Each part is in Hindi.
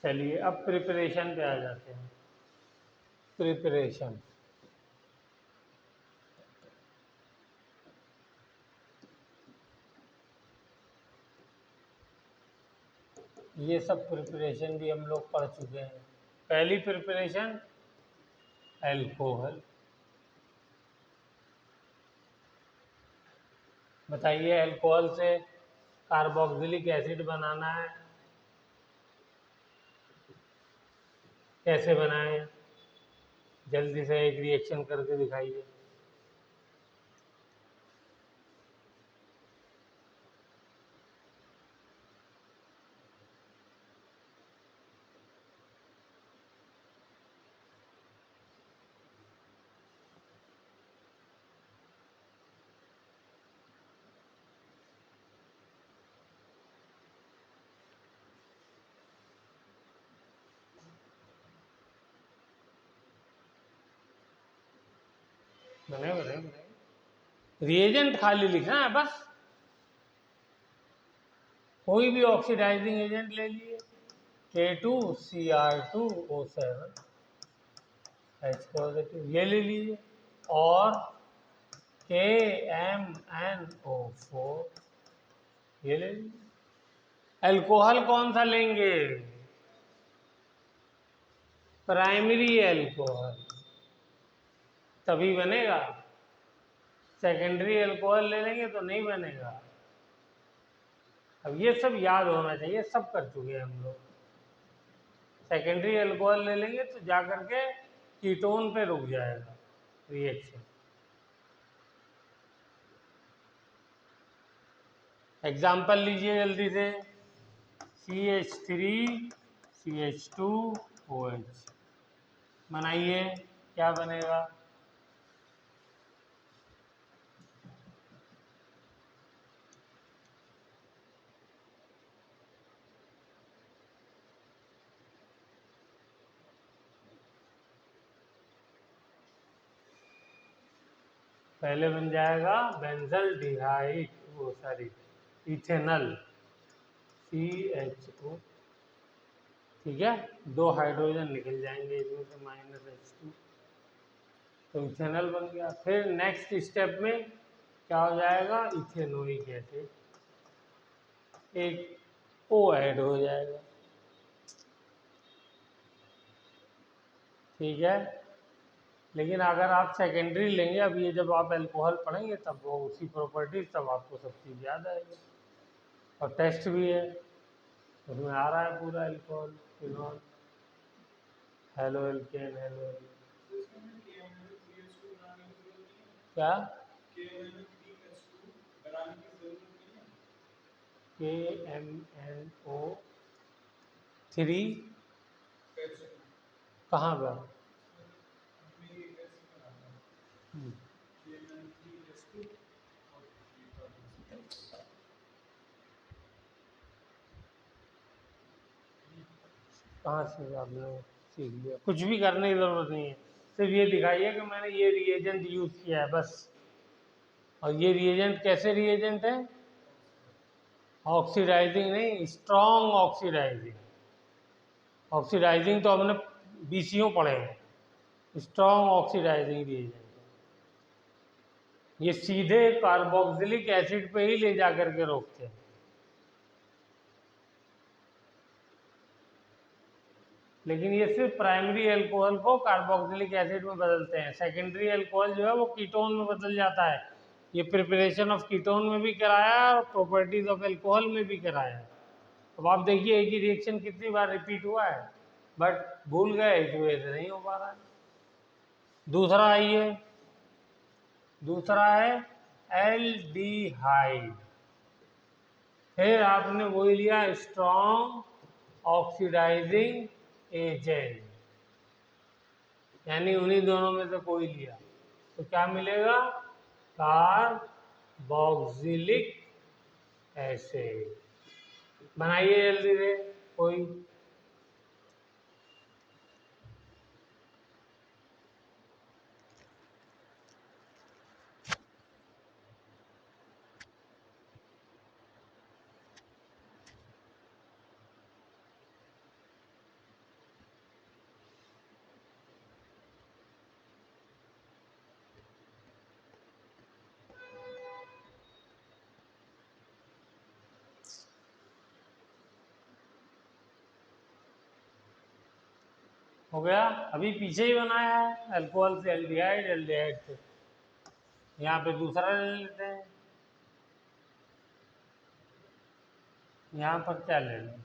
चलिए अब प्रिपरेशन पे आ जाते हैं। प्रिपरेशन, ये सब प्रिपरेशन भी हम लोग पढ़ चुके हैं। पहली प्रिपरेशन अल्कोहल। बताइए अल्कोहल से कार्बोक्सिलिक एसिड बनाना है, कैसे बनाएं? जल्दी से एक रिएक्शन करके दिखाइए। बनाए बनाए बनाए। रिएजेंट खाली लिखना है बस। कोई भी ऑक्सीडाइजिंग एजेंट ले लिए, K2Cr2O7 H पॉजिटिव ये ले लीजिए, और KMnO4 ये ले लीजिए। अल्कोहल कौन सा लेंगे? प्राइमरी अल्कोहल, तभी बनेगा। सेकेंडरी अल्कोहल ले लेंगे तो नहीं बनेगा। अब ये सब याद होना चाहिए, सब कर चुके हैं हम लोग। सेकेंडरी अल्कोहल ले लेंगे तो जाकर के कीटोन पे रुक जाएगा रिएक्शन। एग्जाम्पल लीजिए जल्दी से। CH3CH2OH बनाइए, क्या बनेगा? पहले बन जाएगा बेंजल डिहाइड, वो सॉरी इथेनल, CHO। ठीक है, 2 हाइड्रोजन निकल जाएंगे इसमें से -H2, तो इथेनॉल बन गया। फिर नेक्स्ट स्टेप में क्या हो जाएगा? इथेनोइक एसिड, एक O ऐड हो जाएगा। ठीक है, लेकिन अगर आप सेकेंडरी लेंगे, अब ये जब आप अल्कोहल पढ़ेंगे तब वो उसी प्रॉपर्टीज, तब आपको सब चीज़ याद आएगी। और टेस्ट भी है, उसमें आ रहा है पूरा alcohol, phenol, halo alkane, hello क्या KMnO3 कहाँ पर? कहाँ से आपने सीख लिया? कुछ भी करने की ज़रूरत नहीं है, सिर्फ ये दिखाइए कि मैंने ये रिएजेंट यूज़ किया है बस। और ये रिएजेंट कैसे रिएजेंट है? ऑक्सीडाइजिंग नहीं, स्ट्रॉन्ग ऑक्सीडाइजिंग। ऑक्सीडाइजिंग तो हमने BCO पढ़े हैं, स्ट्रॉन्ग ऑक्सीडाइजिंग रिएजेंट। ये सीधे कार्बोक्सिलिक एसिड पे ही ले जाकर के रोकते हैं। लेकिन ये सिर्फ प्राइमरी अल्कोहल को कार्बोक्सिलिक एसिड में बदलते हैं, सेकेंडरी अल्कोहल जो है वो कीटोन में बदल जाता है। ये प्रिपरेशन ऑफ कीटोन में भी कराया है और प्रॉपर्टीज ऑफ अल्कोहल में भी कराया है। अब आप देखिए एक ही रिएक्शन कितनी बार रिपीट हुआ है, बट भूल गए इस वजह से नहीं हो पा रहा है। दूसरा आइए, दूसरा है एल्डिहाइड। फिर आपने वही लिया, स्ट्रॉन्ग ऑक्सीडाइजिंग एजेंट, यानी उन्हीं दोनों में से कोई लिया तो क्या मिलेगा? Carboxylic acid. बनाइए जल्दी से कोई। हो गया। अभी पीछे ही बनाया है, अल्कोहल से एल्डिहाइड, एल्डिहाइड से यहाँ पे दूसरा ले लेते हैं। यहाँ पर क्या ले लें,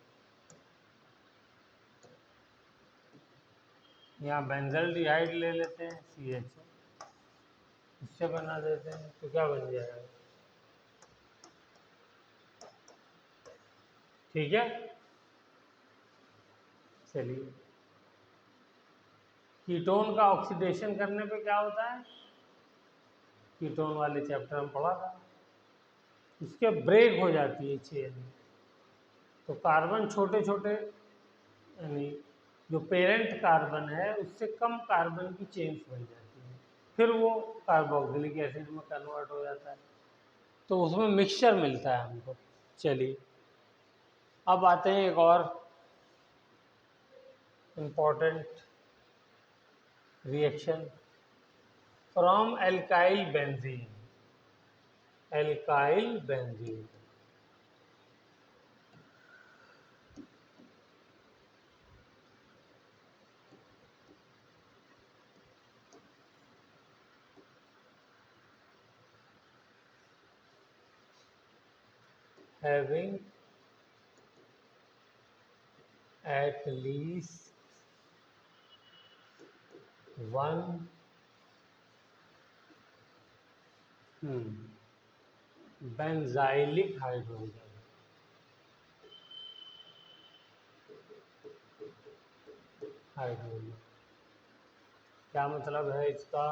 यहाँ बेंजल्डिहाइड ले लेते हैं, CH इससे बना देते हैं, तो क्या बन जाएगा, ठीक है। चलिए, कीटोन का ऑक्सीडेशन करने पे क्या होता है, कीटोन वाले चैप्टर में पढ़ा था, इसके ब्रेक हो जाती है चेन, तो कार्बन छोटे छोटे, यानी जो पेरेंट कार्बन है उससे कम कार्बन की चेन्स बन जाती है, फिर वो कार्बोक्सिलिक एसिड में कन्वर्ट हो जाता है, तो उसमें मिक्सचर मिलता है हमको। चलिए, अब आते हैं एक और important reaction, from alkyl benzene, alkyl benzene, having at least one benzylic hydrogen, hydrogen क्या मतलब है इसका,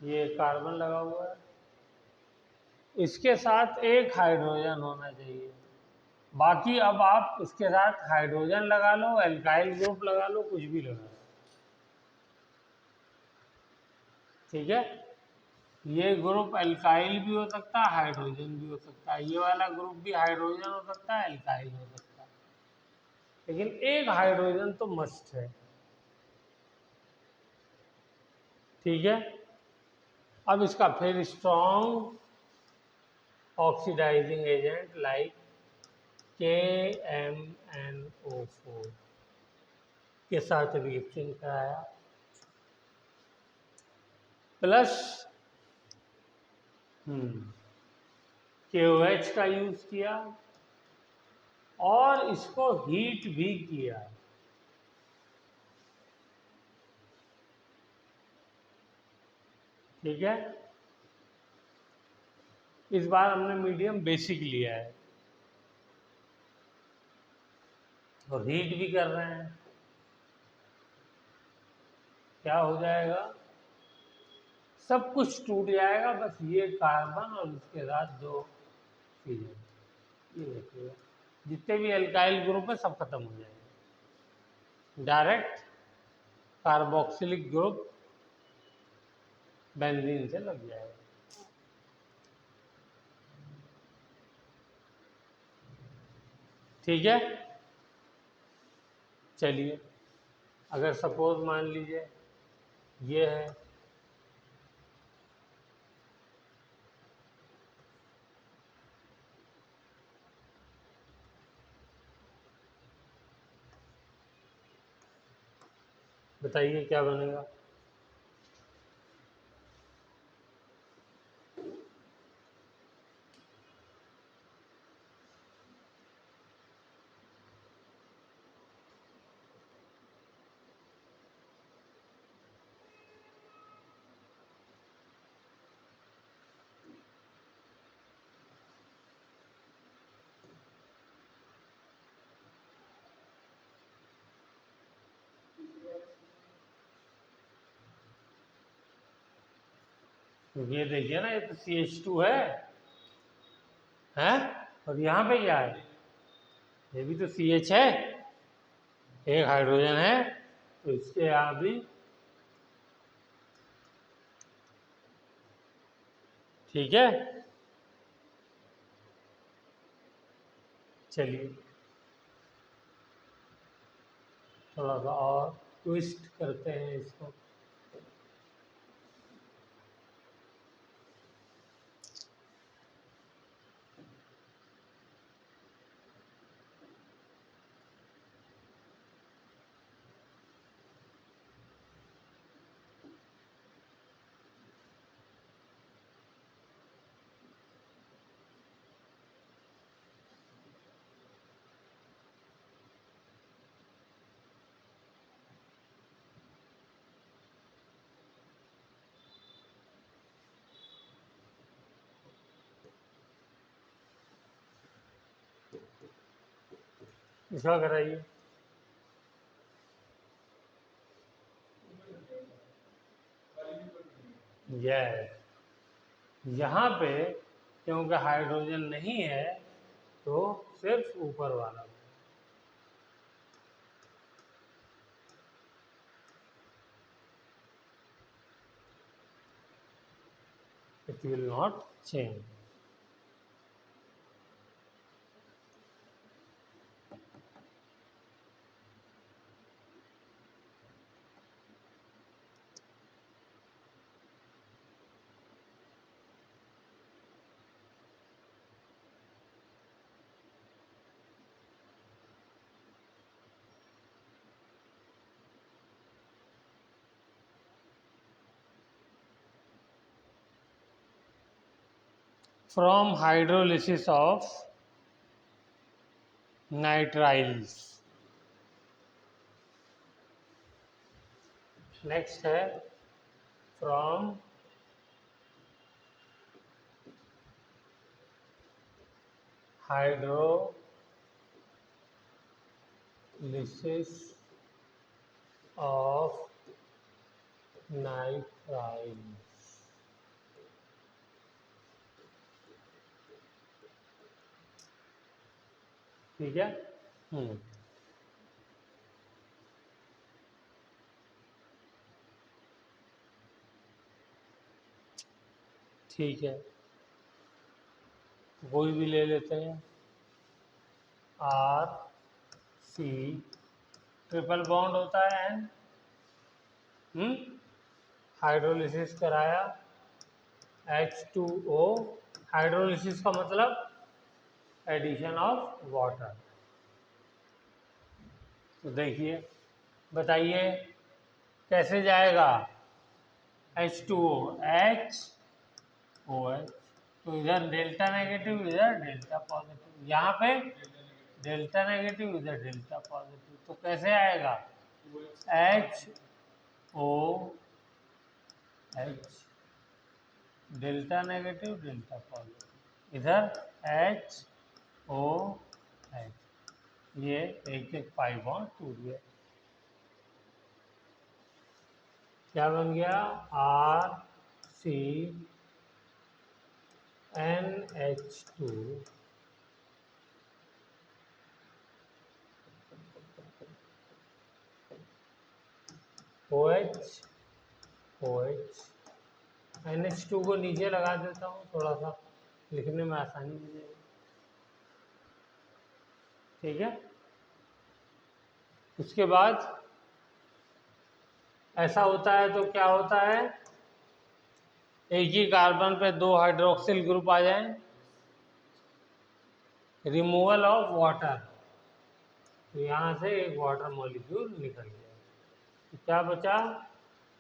ये कार्बन लगा हुआ है, इसके साथ एक हाइड्रोजन होना चाहिए, बाकी अब आप इसके साथ हाइड्रोजन लगा लो, एल्काइल ग्रुप लगा लो, कुछ भी लगा लो, ठीक है। ये ग्रुप एल्काइल भी हो सकता है, हाइड्रोजन भी हो सकता है, ये वाला ग्रुप भी हाइड्रोजन हो सकता है, एल्काइल हो सकता है, लेकिन एक हाइड्रोजन तो मस्ट है, ठीक है। अब इसका फिर strong oxidising agent like KMnO4 के साथ रिएक्शन कराया, प्लस KOH का यूज किया और इसको हीट भी किया, ठीक है। इस बार हमने मीडियम बेसिक लिया है और हीट भी कर रहे हैं, क्या हो जाएगा, सब कुछ टूट जाएगा, बस ये कार्बन और उसके साथ दो चीजें, ये देखिएगा जितने भी एल्काइल ग्रुप है सब खत्म हो जाएंगे, डायरेक्ट कार्बोक्सिलिक ग्रुप बेंजीन से लग जाएगा, ठीक है। चलिए, अगर सपोज मान लीजिए ये है, बताइए क्या बनेगा, ये देखिए ना, ये तो CH2 है, और यहाँ पे क्या है, ये भी तो CH है, एक हाइड्रोजन है, तो इसके यहाँ भी, ठीक है। चलिए, थोड़ा सा और ट्विस्ट करते हैं इसको, इसका कराइए। यस, यहाँ पे क्योंकि हाइड्रोजन नहीं है तो सिर्फ ऊपर वाला, it will not change. From hydrolysis of nitriles। Next है फ्रॉम हाइड्रोलिसिस ऑफ नाइट्राइल्स। ठीक है। ठीक है, कोई भी ले लेते हैं। आर सी ट्रिपल बॉन्ड होता है एन, हाइड्रोलिसिस कराया H2O। हाइड्रोलिसिस का मतलब एडिशन ऑफ वाटर। तो देखिए, बताइए कैसे जाएगा। H2O HOH, तो इधर डेल्टा नेगेटिव इधर डेल्टा पॉजिटिव, यहाँ पे डेल्टा नेगेटिव इधर डेल्टा पॉजिटिव, तो कैसे आएगा HOH delta negative delta positive, इधर HOH, ये एक एक पाई बॉन्ड टूट गया। क्या बन गया RCNH2 OH OH। NH2 को नीचे लगा देता हूँ, थोड़ा सा लिखने में आसानी हो जाएगी। ठीक है, उसके बाद ऐसा होता है तो क्या होता है, एक ही कार्बन पे 2 हाइड्रोक्सिल ग्रुप आ जाएं, रिमूवल ऑफ वाटर, तो यहाँ से एक वाटर मॉलिक्यूल निकल गया। तो क्या बचा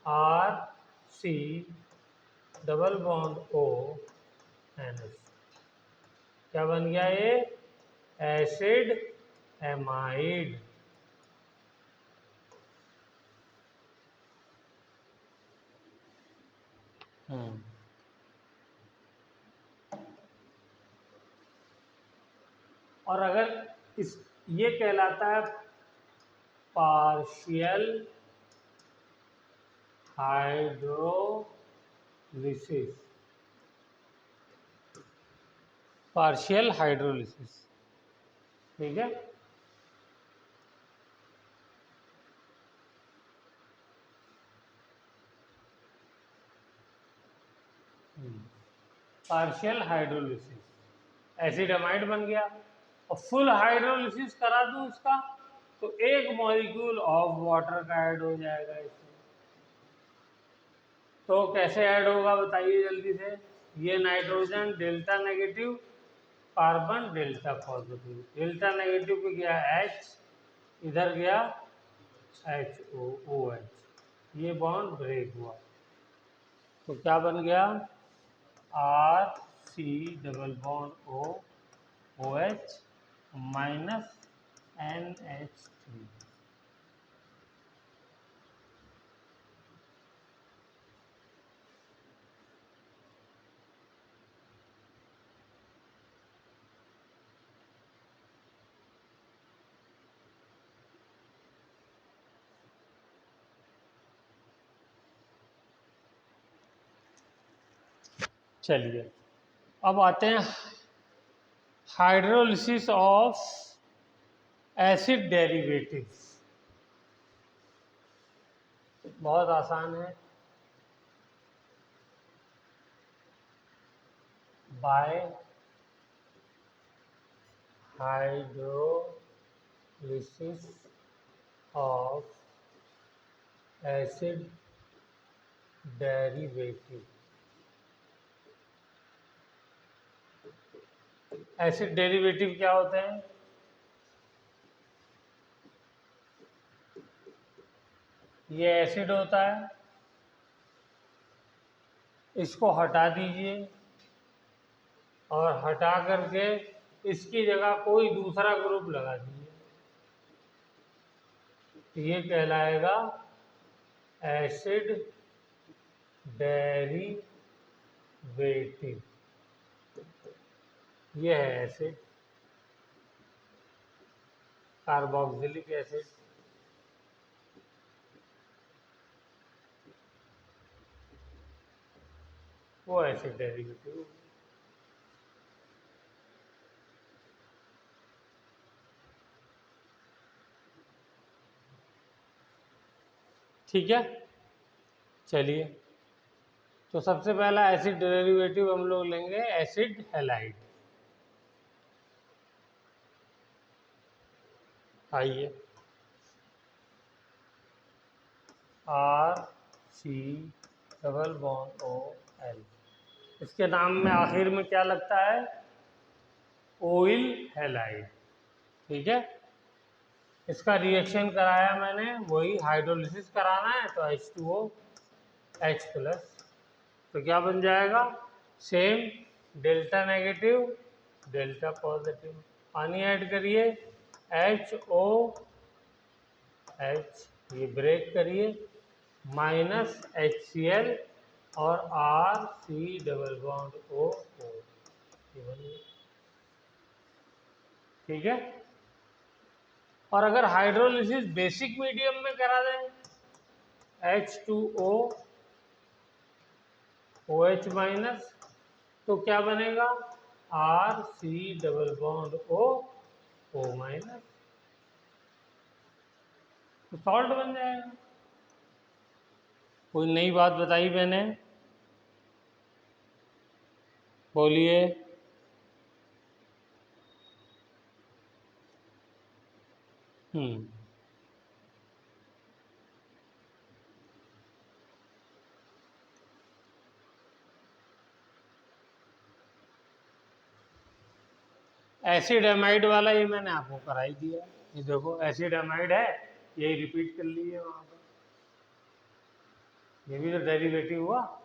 RC double bond O NH, क्या बन गया ये एसिड एमाइड। और अगर इस ये कहलाता है पार्शियल हाइड्रोलिसिस, पार्शियल हाइड्रोलिसिस। ठीक है, पार्शियल हाइड्रोलिसिस, एसिड एमाइड बन गया। और फुल हाइड्रोलिसिस करा दूं इसका तो एक मॉलिक्यूल ऑफ वाटर का ऐड हो जाएगा इसमें। तो कैसे ऐड होगा बताइए जल्दी से। ये nitrogen delta negative, carbon delta positive, delta negative पे गया H, इधर गया HOOH, ये बॉन्ड ब्रेक हुआ, तो क्या बन गया RC double bond OH minus NH3। चलिए अब आते हैं हाइड्रोलिसिस ऑफ एसिड डेरिवेटिव्स। बहुत आसान है। Bye hydrolysis of acid derivative. Acid derivative क्या होते हैं? ये एसिड होता है, इसको हटा दीजिए और हटा करके इसकी जगह कोई दूसरा ग्रुप लगा दीजिए। ये कहलाएगा एसिड डेरिवेटिव। ये है एसिड, कार्बोक्सिलिक एसिड। वो एसिड डेरिवेटिव। ठीक है, चलिए तो सबसे पहला एसिड डेरिवेटिव हम लोग लेंगे एसिड हैलाइड। आइए, RC≡OL। इसके नाम में आखिर में क्या लगता है? Oil halide. ठीक है, इसका रिएक्शन कराया मैंने, वही हाइड्रोलिसिस कराना है तो H2OH+। तो क्या बन जाएगा? Same, delta negative delta positive. पानी ऐड करिए, HOH, ये ब्रेक करिए, -HCl और RC≡O। ठीक है, और अगर हाइड्रोलिसिस बेसिक मीडियम में करा दें, H2OOH-, तो क्या बनेगा? RC≡O≡, तो सॉल्ट बन जाएगा। कोई नई बात बताई मैंने? बोलिए। एसिड एमाइड वाला ये मैंने आपको करा ही दिया। ये देखो एसिड एमाइड है, यही रिपीट कर लीजिए वहां पर। ये भी तो डेरिवेटिव हुआ।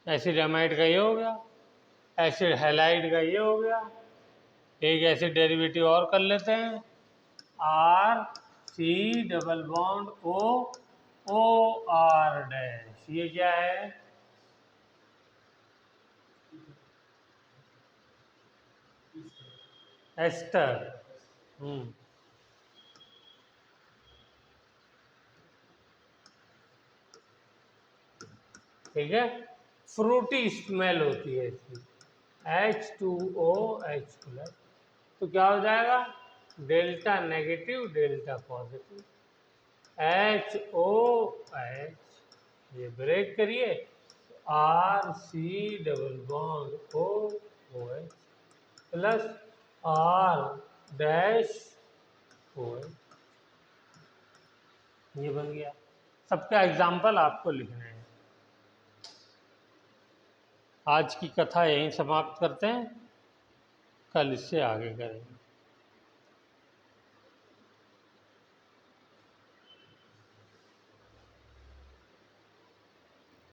एसिड एमाइड का ये हो गया, एसिड हैलाइड का ये हो गया। एक एसिड डेरिवेटिव और कर लेते हैं, RC≡OOR'। ये क्या है? एस्टर। ठीक है, फ्रूटी स्मेल होती है इसकी, H2OH+। तो क्या हो जाएगा? Delta negative delta positive, HOH, ये ब्रेक करिए, RC≡OOH प्लस R'≅OH। ये बन गया। सबका एग्जाम्पल आपको लिखना है। आज की कथा यहीं समाप्त करते हैं, कल इससे आगे करेंगे।